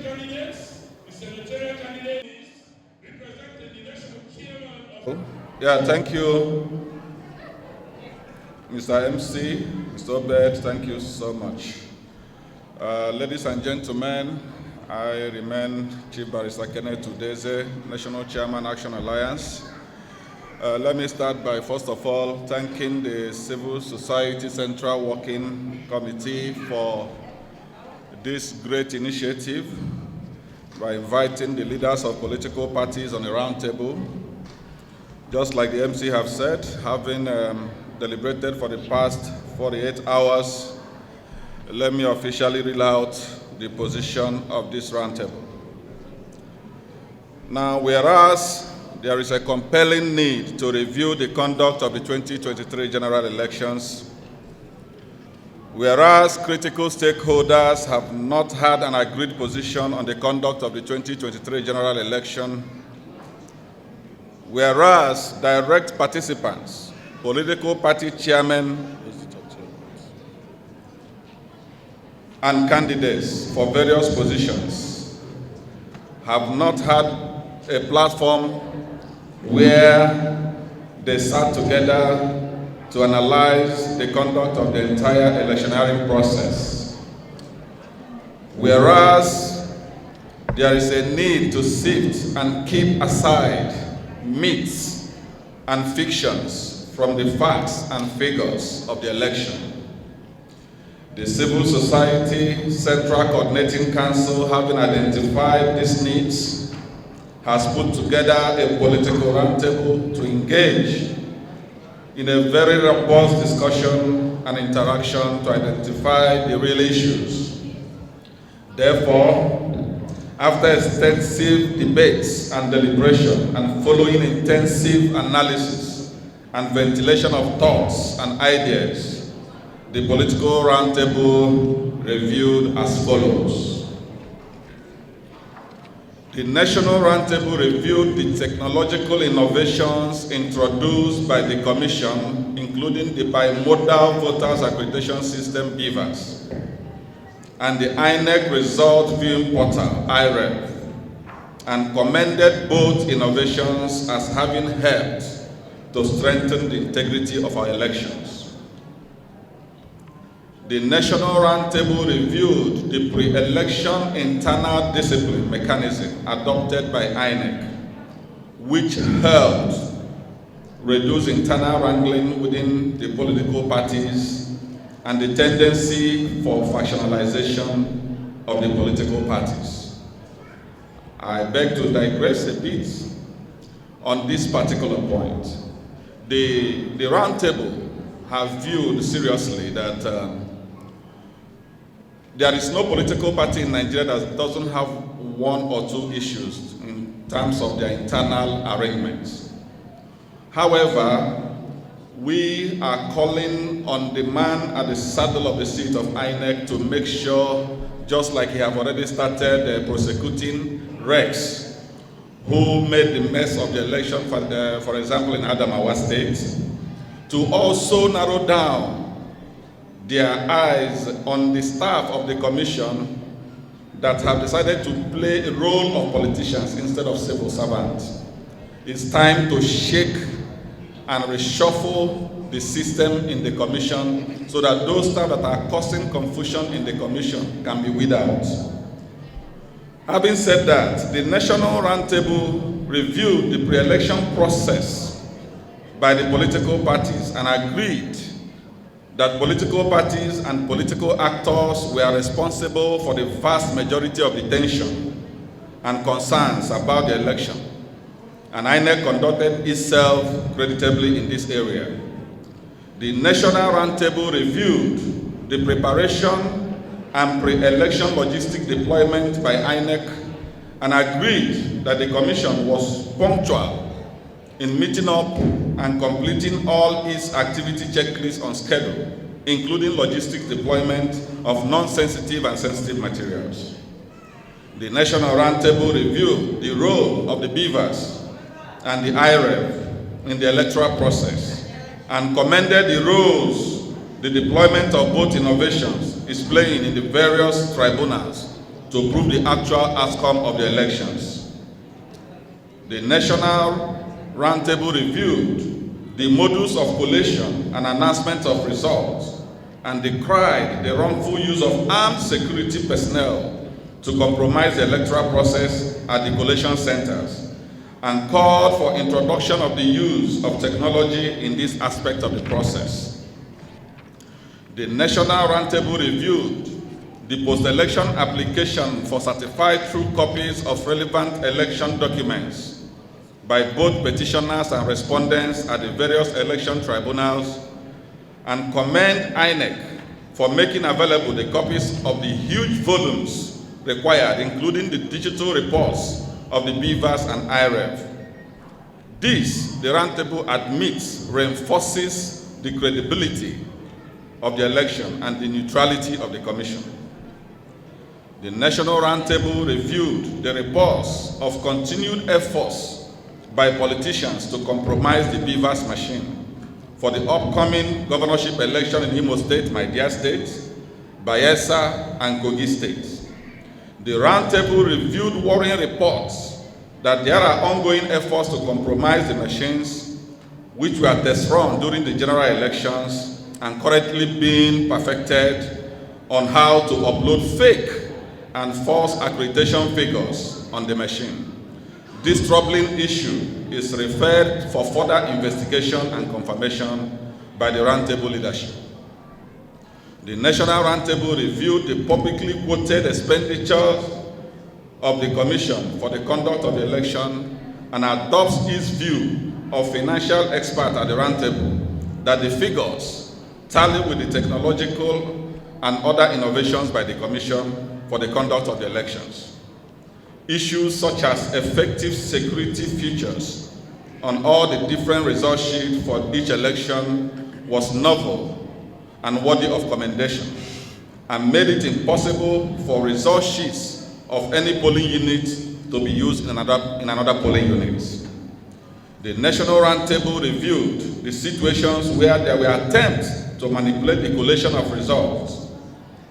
candidates, the senatorial candidates, representing the national chairman of... Yeah, thank you, Mr. MC, Mr. Obed, thank you so much. Ladies and gentlemen, I remain Chief Barrister Kenneth Udeze, National Chairman, Action Alliance. Let me start by, first of all, thanking the Civil Society Central Working Committee for this great initiative by inviting the leaders of political parties on a roundtable. Just like the MC have said, having deliberated for the past 48 hours, let me officially reel out the position of this roundtable. Now, whereas there is a compelling need to review the conduct of the 2023 general elections, whereas critical stakeholders have not had an agreed position on the conduct of the 2023 general election, whereas direct participants, political party chairmen, and candidates for various positions have not had a platform where they sat together to analyze the conduct of the entire electioneering process. Whereas there is a need to sift and keep aside myths and fictions from the facts and figures of the election. The Civil Society Central Coordinating Council, having identified these needs, has put together a political roundtable to engage in a very robust discussion and interaction to identify the real issues. Therefore, after extensive debates and deliberation and following intensive analysis and ventilation of thoughts and ideas, the political roundtable reviewed as follows. The National Roundtable reviewed the technological innovations introduced by the Commission, including the bimodal voters accreditation system BVAS, and the INEC result viewing portal IREV, and commended both innovations as having helped to strengthen the integrity of our elections. The National Roundtable reviewed the pre-election internal discipline mechanism adopted by INEC, which helped reduce internal wrangling within the political parties and the tendency for factionalization of the political parties. I beg to digress a bit on this particular point. The Roundtable have viewed seriously that there is no political party in Nigeria that doesn't have one or two issues in terms of their internal arrangements. However, we are calling on the man at the saddle of the seat of INEC to make sure, just like he have already started prosecuting Rex, who made the mess of the election, for example, in Adamawa State, to also narrow down their eyes on the staff of the Commission that have decided to play a role of politicians instead of civil servants. It's time to shake and reshuffle the system in the Commission so that those staff that are causing confusion in the Commission can be weeded out. Having said that, the National Roundtable reviewed the pre-election process by the political parties and agreed that political parties and political actors were responsible for the vast majority of the tension and concerns about the election, and INEC conducted itself creditably in this area. The National Roundtable reviewed the preparation and pre-election logistic deployment by INEC and agreed that the Commission was punctual in meeting up and completing all its activity checklists on schedule, including logistics deployment of non-sensitive and sensitive materials. The National Roundtable reviewed the role of the BVAS and the IREV in the electoral process and commended the roles the deployment of both innovations is playing in the various tribunals to prove the actual outcome of the elections. The National Roundtable reviewed the modus of collation and announcement of results and decried the wrongful use of armed security personnel to compromise the electoral process at the collation centers and called for introduction of the use of technology in this aspect of the process. The National Roundtable reviewed the post-election application for certified true copies of relevant election documents by both petitioners and respondents at the various election tribunals and commend INEC for making available the copies of the huge volumes required, including the digital reports of the BVAS and IREV. This, the Roundtable admits, reinforces the credibility of the election and the neutrality of the Commission. The National Roundtable reviewed the reports of continued efforts by politicians to compromise the BVAS machine for the upcoming governorship election in Imo State, my dear state, Bayelsa, and Kogi State. The Roundtable reviewed worrying reports that there are ongoing efforts to compromise the machines which were test run during the general elections and currently being perfected on how to upload fake and false accreditation figures on the machine. This troubling issue is referred for further investigation and confirmation by the Roundtable leadership. The National Roundtable reviewed the publicly quoted expenditures of the Commission for the conduct of the election and adopts its view of financial experts at the Roundtable that the figures tally with the technological and other innovations by the Commission for the conduct of the elections. Issues such as effective security features on all the different result sheets for each election was novel and worthy of commendation and made it impossible for result sheets of any polling unit to be used in another polling unit. The National Roundtable reviewed the situations where there were attempts to manipulate the collation of results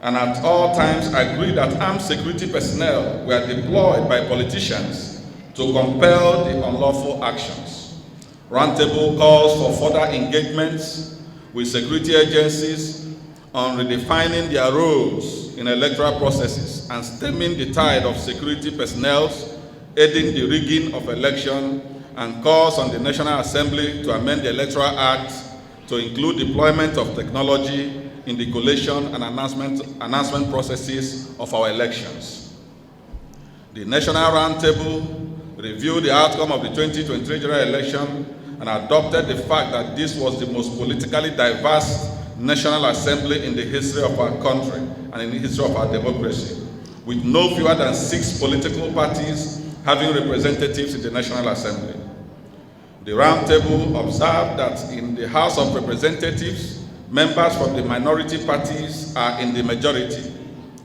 and at all times agreed that armed security personnel were deployed by politicians to compel the unlawful actions. Roundtable calls for further engagements with security agencies on redefining their roles in electoral processes and stemming the tide of security personnel aiding the rigging of election, and calls on the National Assembly to amend the Electoral Act to include deployment of technology in the collation and announcement processes of our elections. The National Roundtable reviewed the outcome of the 2023 general election and adopted the fact that this was the most politically diverse National Assembly in the history of our country and in the history of our democracy, with no fewer than 6 political parties having representatives in the National Assembly. The Roundtable observed that in the House of Representatives, members from the minority parties are in the majority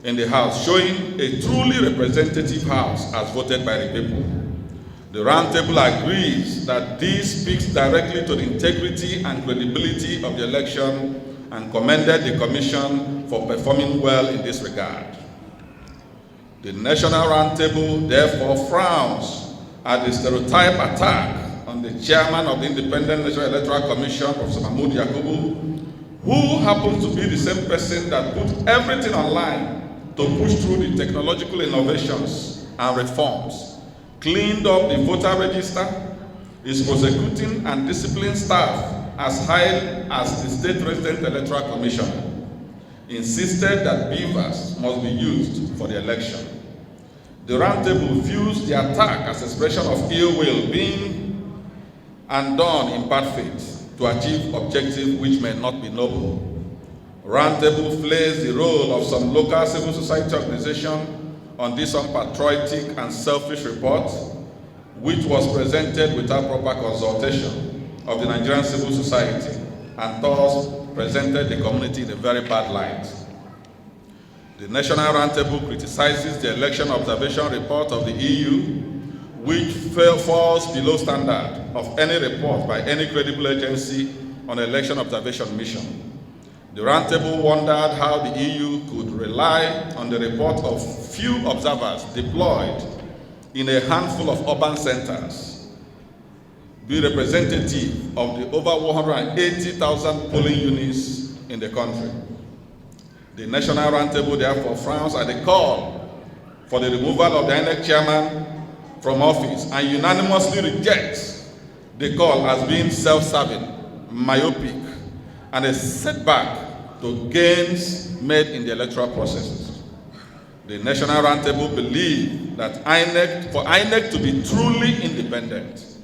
in the House, showing a truly representative House as voted by the people. The Roundtable agrees that this speaks directly to the integrity and credibility of the election and commended the Commission for performing well in this regard. The National Roundtable therefore frowns at the stereotype attack on the chairman of the Independent National Electoral Commission, Professor Mahmood Yakubu, who happens to be the same person that put everything online to push through the technological innovations and reforms, cleaned up the voter register, is prosecuting and disciplining staff as high as the State Resident Electoral Commissioner, insisted that BVAS must be used for the election. The Roundtable views the attack as expression of ill will being and done in bad faith to achieve objectives which may not be noble. Roundtable plays the role of some local civil society organization on this unpatriotic and selfish report, which was presented without proper consultation of the Nigerian civil society and thus presented the community in a very bad light. The National Roundtable criticizes the election observation report of the EU, which falls below standard of any report by any credible agency on election observation mission. The roundtable wondered how the EU could rely on the report of few observers deployed in a handful of urban centers, be representative of the over 180,000 polling units in the country. The National Roundtable therefore frowns at the call for the removal of the INEC chairman from office and unanimously rejects the call as being self-serving, myopic, and a setback to gains made in the electoral processes. The National Roundtable believe that for INEC to be truly independent,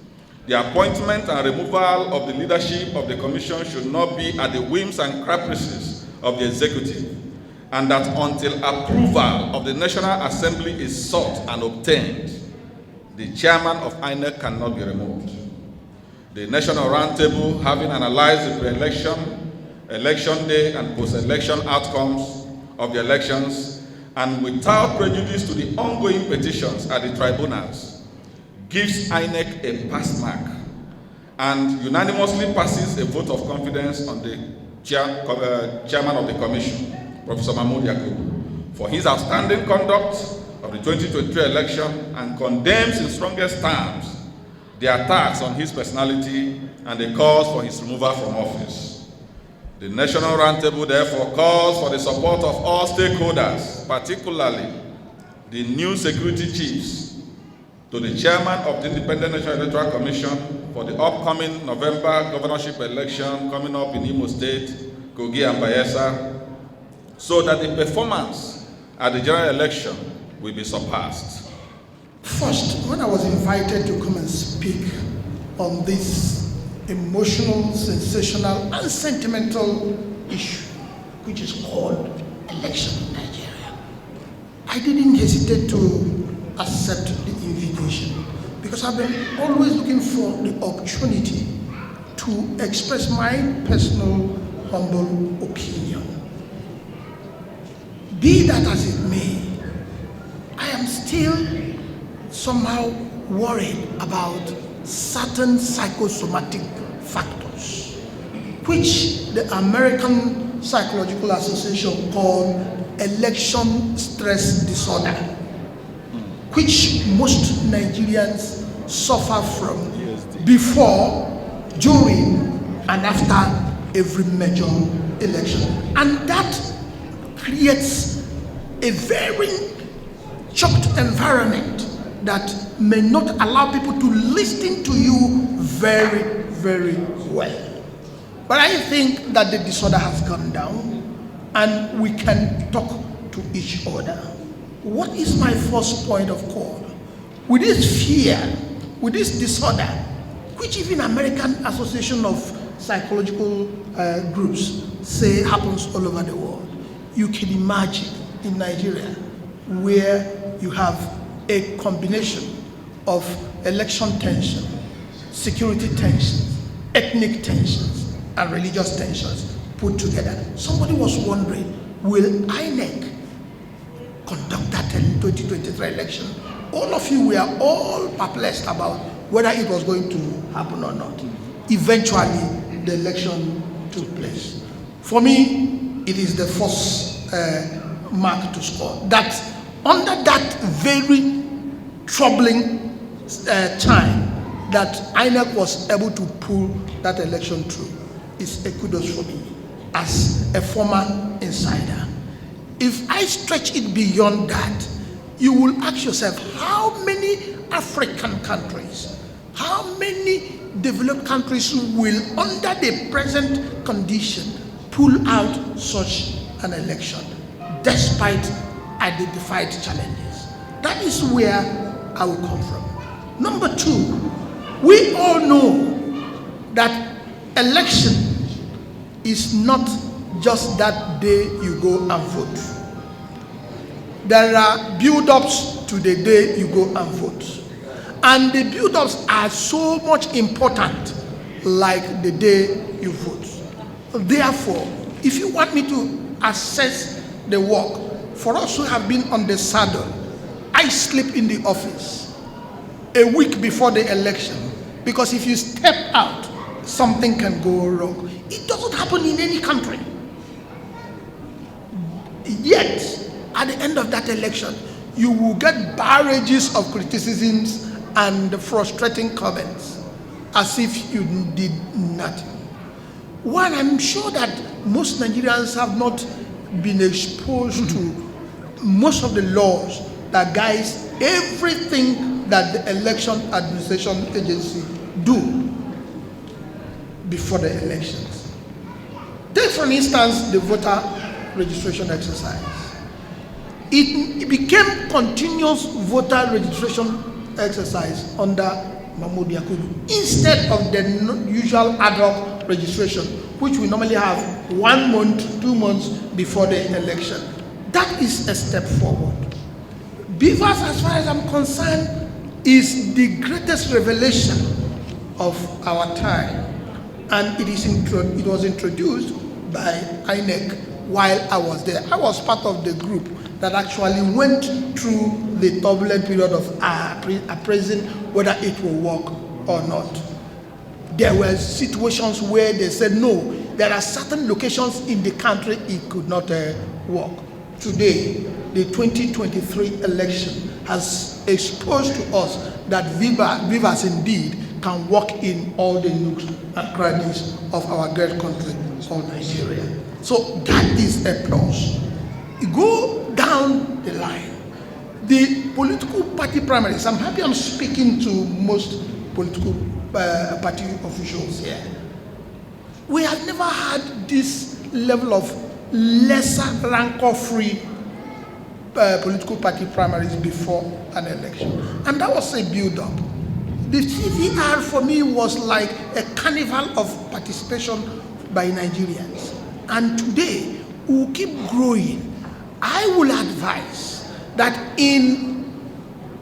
the appointment and removal of the leadership of the Commission should not be at the whims and caprices of the executive, and that until approval of the National Assembly is sought and obtained, the chairman of INEC cannot be removed. The National Roundtable, having analyzed the pre-election, election day, and post-election outcomes of the elections, and without prejudice to the ongoing petitions at the tribunals, gives INEC a pass mark and unanimously passes a vote of confidence on the chairman of the Commission, Professor Mahmood Yakubu, for his outstanding conduct of the 2023 election, and condemns in strongest terms the attacks on his personality and the calls for his removal from office. The National Roundtable therefore calls for the support of all stakeholders, particularly the new security chiefs, to the chairman of the Independent National Electoral Commission for the upcoming November governorship election coming up in Imo State, Kogi and Bayelsa, so that the performance at the general election will be surpassed. First, when I was invited to come and speak on this emotional, sensational, and sentimental issue, which is called election in Nigeria, I didn't hesitate to accept the invitation because I've been always looking for the opportunity to express my personal, humble opinion. Be that as it may, I am still somehow worried about certain psychosomatic factors, which the American Psychological Association called election stress disorder, which most Nigerians suffer from before, during, and after every major election. And that creates a very choked environment that may not allow people to listen to you very, very well. But I think that the disorder has gone down and we can talk to each other. What is my first point of call? With this fear, with this disorder, which even American Association of Psychological Groups say happens all over the world, you can imagine in Nigeria where you have a combination of election tension, security tensions, ethnic tensions, and religious tensions put together. Somebody was wondering, will INEC conduct that 2023 election? All of you were all perplexed about whether it was going to happen or not. Eventually, the election took place. For me, it is the first mark to score. That under that very troubling time that INEC was able to pull that election through is a kudos for me as a former insider. If I stretch it beyond that, you will ask yourself, how many African countries, how many developed countries will, under the present condition, pull out such an election despite identified challenges? That is where I will come from. Number two, we all know that election is not just that day you go and vote. There are build-ups to the day you go and vote. And the build-ups are so much important like the day you vote. Therefore, if you want me to assess the work, for us who have been on the saddle, I sleep in the office a week before the election, because if you step out, something can go wrong. It doesn't happen in any country. Yet, at the end of that election, you will get barrages of criticisms and frustrating comments as if you did nothing. One, I'm sure that most Nigerians have not been exposed to most of the laws that guides everything that the election administration agency do before the elections. Take for instance the voter registration exercise. It became continuous voter registration exercise under Mahmood Yakubu instead of the usual ad hoc registration, which we normally have 1 month, 2 months before the election. That is a step forward. Beavers, as far as I'm concerned, is the greatest revelation of our time, and it was introduced by INEC while I was there. I was part of the group that actually went through the turbulent period of appraising whether it will work or not. There were situations where they said, no, there are certain locations in the country it could not work. Today, the 2023 election has exposed to us that Beavers indeed can work in all the nooks and crannies of our great country called Nigeria. So that is a plus. You go down the line, the political party primaries, I'm happy I'm speaking to most political party officials here. We have never had this level of lesser rancor-free political party primaries before an election. And that was a build-up. The CVR for me was like a carnival of participation by Nigerians. And today, we will keep growing. I will advise that in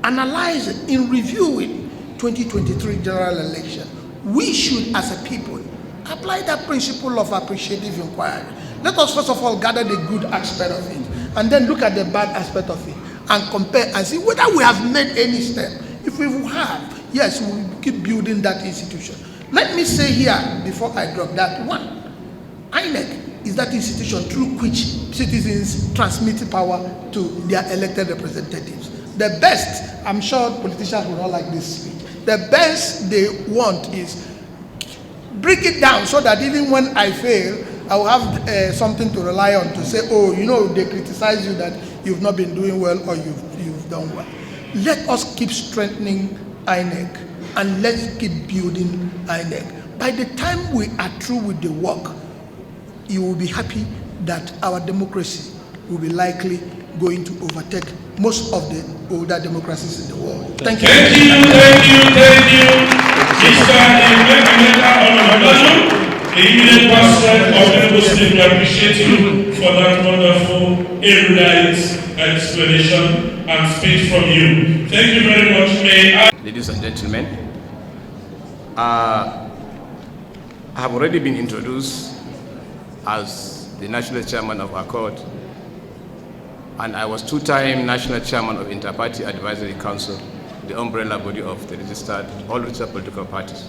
analyzing, in reviewing 2023 general election, we should, as a people, apply that principle of appreciative inquiry. Let us first of all gather the good aspect of it, and then look at the bad aspect of it, and compare and see whether we have made any step. If we have, yes, we will keep building that institution. Let me say here, before I drop that one, INEC is that institution through which citizens transmit power to their elected representatives. The best, I'm sure politicians will not like this speech, the best they want is break it down so that even when I fail, I will have something to rely on to say, oh, you know, they criticize you that you've not been doing well or you've done well. Let us keep strengthening INEC and let's keep building INEC. By the time we are through with the work, you will be happy that our democracy will be likely going to overtake most of the older democracies in the world. Thank you. Thank you. Mr. the immediate president of the Muslim, we appreciate you for that wonderful, erudite explanation and speech from you. Thank you very much. Ladies and gentlemen, I have already been introduced as the National Chairman of Accord, and I was two-time National Chairman of Inter-Party Advisory Council, the umbrella body of the all registered political parties.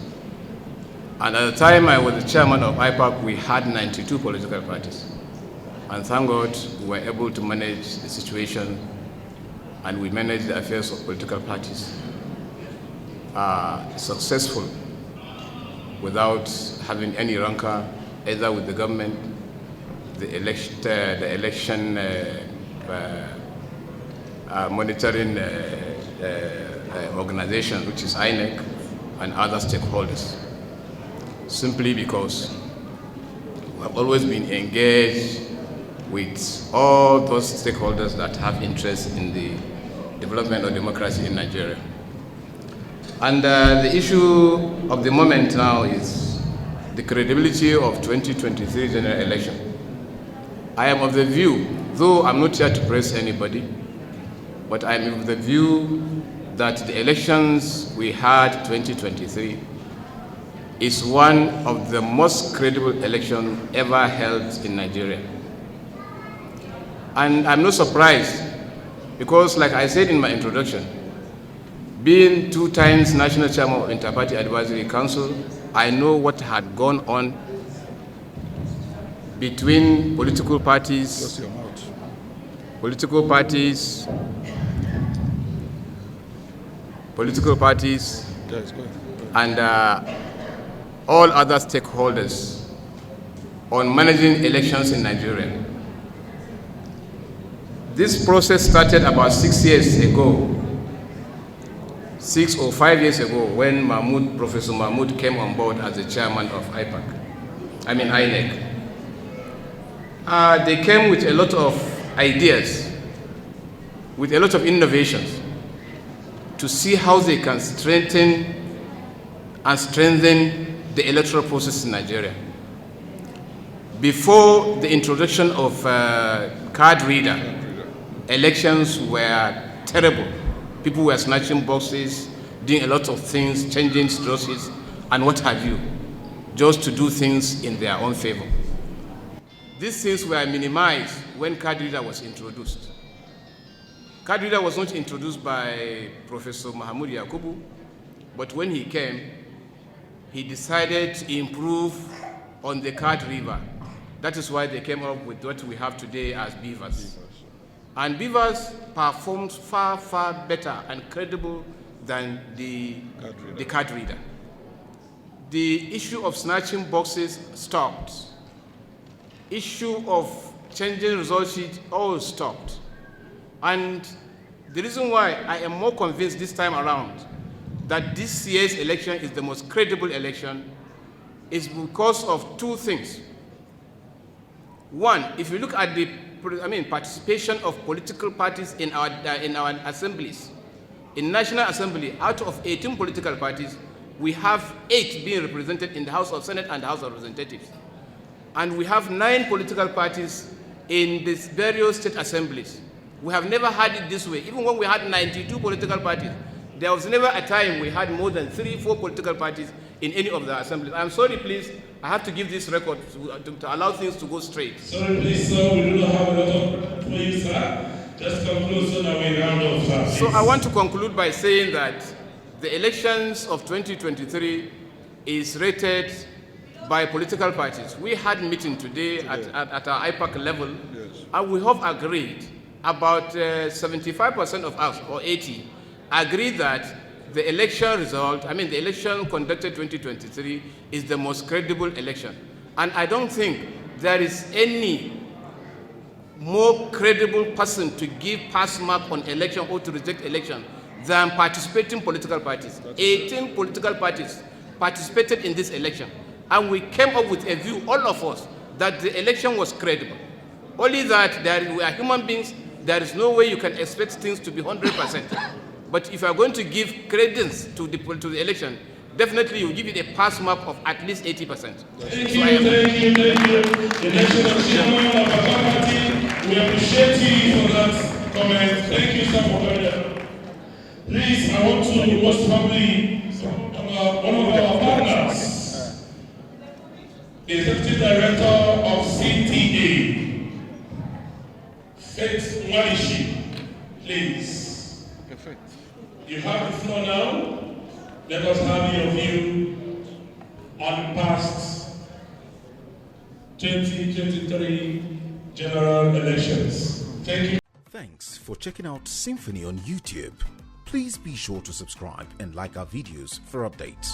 And at the time I was the chairman of IPAC, we had 92 political parties. And thank God we were able to manage the situation, and we managed the affairs of political parties successful without having any rancor either with the government, the election monitoring organization, which is INEC, and other stakeholders. Simply because we have always been engaged with all those stakeholders that have interest in the development of democracy in Nigeria. And the issue of the moment now is the credibility of 2023 general election. I am of the view, though I'm not here to praise anybody, but I am of the view that the elections we had 2023 is one of the most credible elections ever held in Nigeria. And I'm not surprised because, like I said in my introduction, being two times National Chairman of Inter-Party Advisory Council, I know what had gone on between political parties political parties, and all other stakeholders on managing elections in Nigeria. This process started about 6 years ago, 6 or 5 years ago, when Professor Mahmood came on board as the chairman of INEC. They came with a lot of ideas, with a lot of innovations, to see how they can strengthen the electoral process in Nigeria. Before the introduction of card reader, elections were terrible. People were snatching boxes, doing a lot of things, changing strategies, and what have you, just to do things in their own favor. These things were minimized when card reader was introduced. Card reader was not introduced by Professor Mahmood Yakubu, but when he came, he decided to improve on the card reader. That is why they came up with what we have today as beavers. And beavers performed far, far better and credible than the card reader. The issue of snatching boxes stopped. Issue of changing result sheet all stopped. And the reason why I am more convinced this time around that this year's election is the most credible election is because of two things. One, if you look at the participation of political parties in our assemblies, in National Assembly, out of 18 political parties, we have 8 being represented in the House of Senate and the House of Representatives. And we have 9 political parties in these various state assemblies. We have never had it this way. Even when we had 92 political parties, there was never a time we had more than 3-4 political parties in any of the assemblies. I'm sorry, please, I have to give this record to allow things to go straight. Sorry, please, sir, we do not have a lot of for you, sir. Just conclude so that we round off, sir. So I want to conclude by saying that the elections of 2023 is rated by political parties. We had a meeting today at our IPAC level, yes, and we have agreed, about 75% of us, or 80, agreed that the election result, the election conducted 2023 is the most credible election. And I don't think there is any more credible person to give pass mark on election or to reject election than participating political parties. 18 political parties participated in this election. And we came up with a view, all of us, that the election was credible. Only that we are human beings, there is no way you can expect things to be 100%. But if you are going to give credence to the election, definitely you give it a pass mark of at least 80%. Thank you. The National Chairman of our party, we appreciate you for that comment. Thank you, sir, for that. Please, I want to most probably one of our partners, the Executive Director of CTA, Faith Mwalishi, please. Perfect. You have the floor now. Let us have your view on the past 2023 general elections. Thank you. Thanks for checking out SYMFONI on YouTube. Please be sure to subscribe and like our videos for updates.